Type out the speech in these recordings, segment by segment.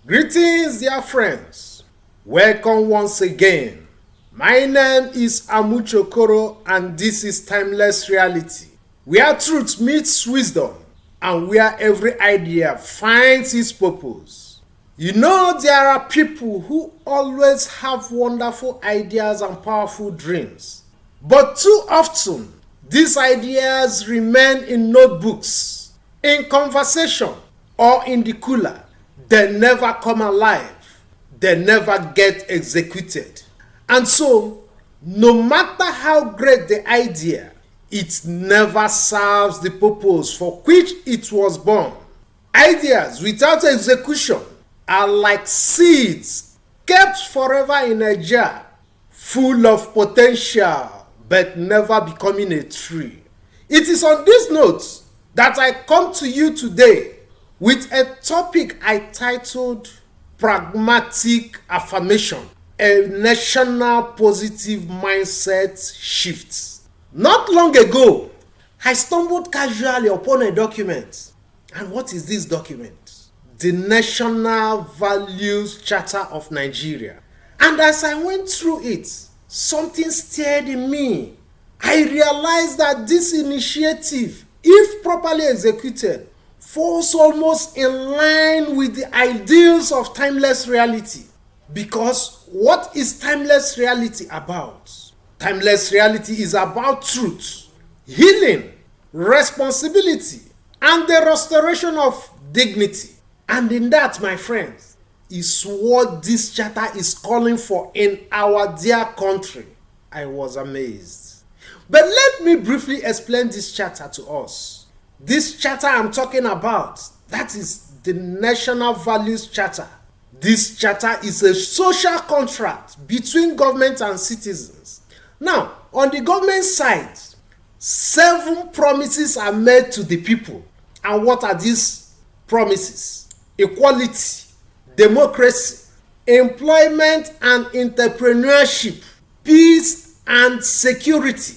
Greetings, dear friends. Welcome once again. My name is Amuchokoro, and this is Timeless Reality, where truth meets wisdom and where every idea finds its purpose. You know, there are people who always have wonderful ideas and powerful dreams, but too often these ideas remain in notebooks, in conversation, or in the cooler. They never come alive. They never get executed. And so, no matter how great the idea, it never serves the purpose for which it was born. Ideas without execution are like seeds kept forever in a jar, full of potential, but never becoming a tree. It is on this note that I come to you today with a topic I titled Pragmatic Affirmation, a national positive mindset shift. Not long ago, I stumbled casually upon a document. And what is this document? The National Values Charter of Nigeria. And as I went through it, something stirred in me. I realized that this initiative, if properly executed, falls almost in line with the ideals of timeless reality. Because what is timeless reality about? Timeless reality is about truth, healing, responsibility, and the restoration of dignity. And in that, my friends, is what this charter is calling for in our dear country. I was amazed. But let me briefly explain this charter to us. This charter I'm talking about, that is the National Values Charter. This charter is a social contract between government and citizens. Now, on the government side, 7 promises are made to the people. And what are these promises? Equality, democracy, employment and entrepreneurship, peace and security,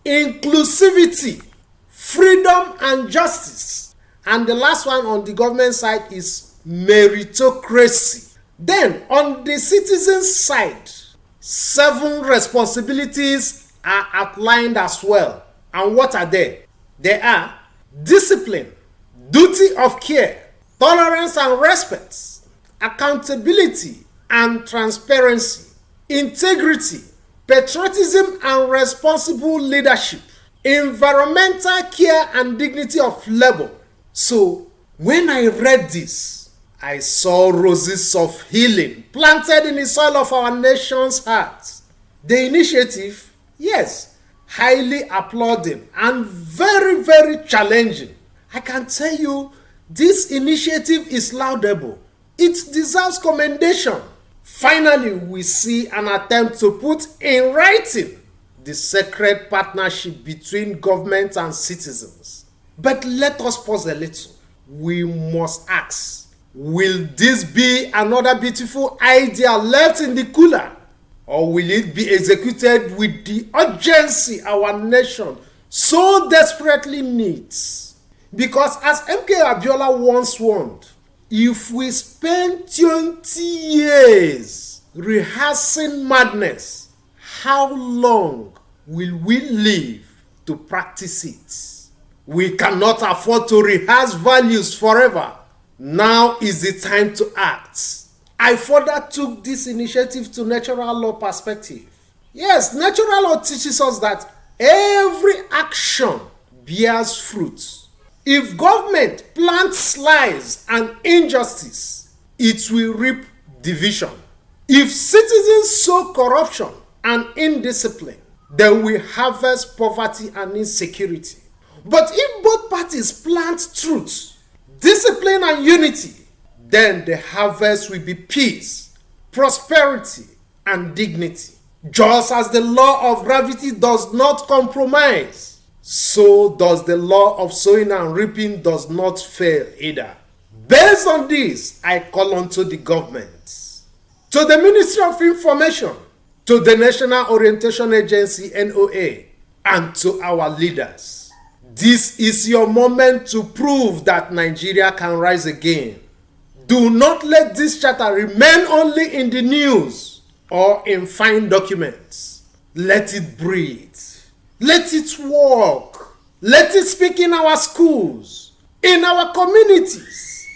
inclusivity, freedom and justice. And the last one on the government side is meritocracy. Then on the citizens side, 7 responsibilities are outlined as well. And what are they? They are discipline, duty of care, tolerance and respect, accountability and transparency, integrity, patriotism and responsible leadership, environmental care and dignity of labor. So, when I read this, I saw roses of healing planted in the soil of our nation's heart. The initiative, yes, highly applauding and very, very challenging. I can tell you, this initiative is laudable. It deserves commendation. Finally, we see an attempt to put in writing the sacred partnership between government and citizens. But let us pause a little. We must ask, will this be another beautiful idea left in the cooler? Or will it be executed with the urgency our nation so desperately needs? Because as MK Abiola once warned, if we spend 20 years rehearsing madness, how long will we live to practice it? We cannot afford to rehearse values forever. Now is the time to act. I further took this initiative to natural law perspective. Yes, natural law teaches us that every action bears fruit. If government plants lies and injustice, it will reap division. If citizens sow corruption and indiscipline, they will harvest poverty and insecurity. But if both parties plant truth, discipline and unity, then the harvest will be peace, prosperity, and dignity. Just as the law of gravity does not compromise, so does the law of sowing and reaping does not fail either. Based on this, I call unto the government, to the Ministry of Information, to the National Orientation Agency (NOA), and to our leaders. This is your moment to prove that Nigeria can rise again. Do not let this charter remain only in the news or in fine documents. Let it breathe. Let it walk. Let it speak in our schools, in our communities,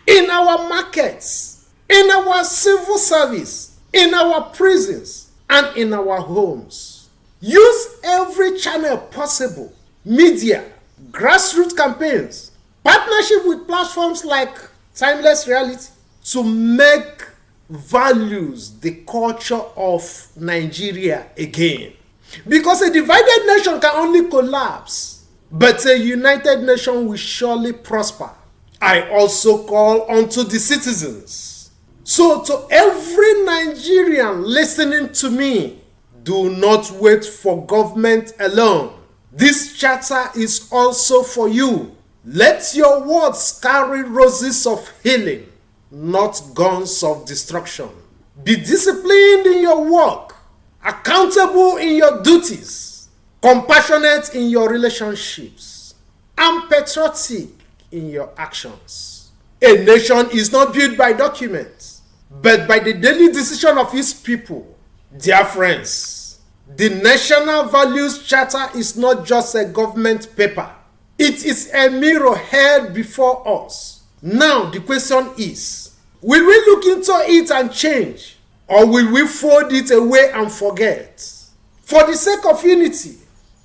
in our markets, in our civil service, in our prisons, and in our homes. Use every channel possible: media, grassroots campaigns, partnership with platforms like Timeless Reality, to make values the culture of Nigeria again. Because a divided nation can only collapse, but a united nation will surely prosper. I also call unto the citizens. So to every Nigerian listening to me, do not wait for government alone. This charter is also for you. Let your words carry roses of healing, not guns of destruction. Be disciplined in your work, accountable in your duties, compassionate in your relationships, and patriotic in your actions. A nation is not built by documents, but by the daily decision of its people. Dear friends, the National Values Charter is not just a government paper. It is a mirror held before us. Now the question is, will we look into it and change, or will we fold it away and forget? For the sake of unity,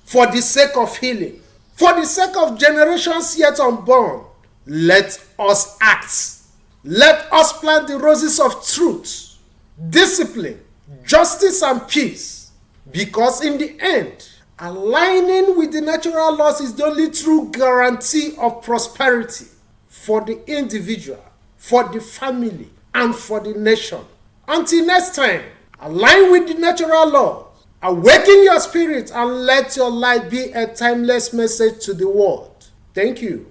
for the sake of healing, for the sake of generations yet unborn, let us act. Let us plant the roses of truth, discipline, justice, and peace. Because in the end, aligning with the natural laws is the only true guarantee of prosperity for the individual, for the family, and for the nation. Until next time, align with the natural laws, awaken your spirit, and let your light be a timeless message to the world. Thank you.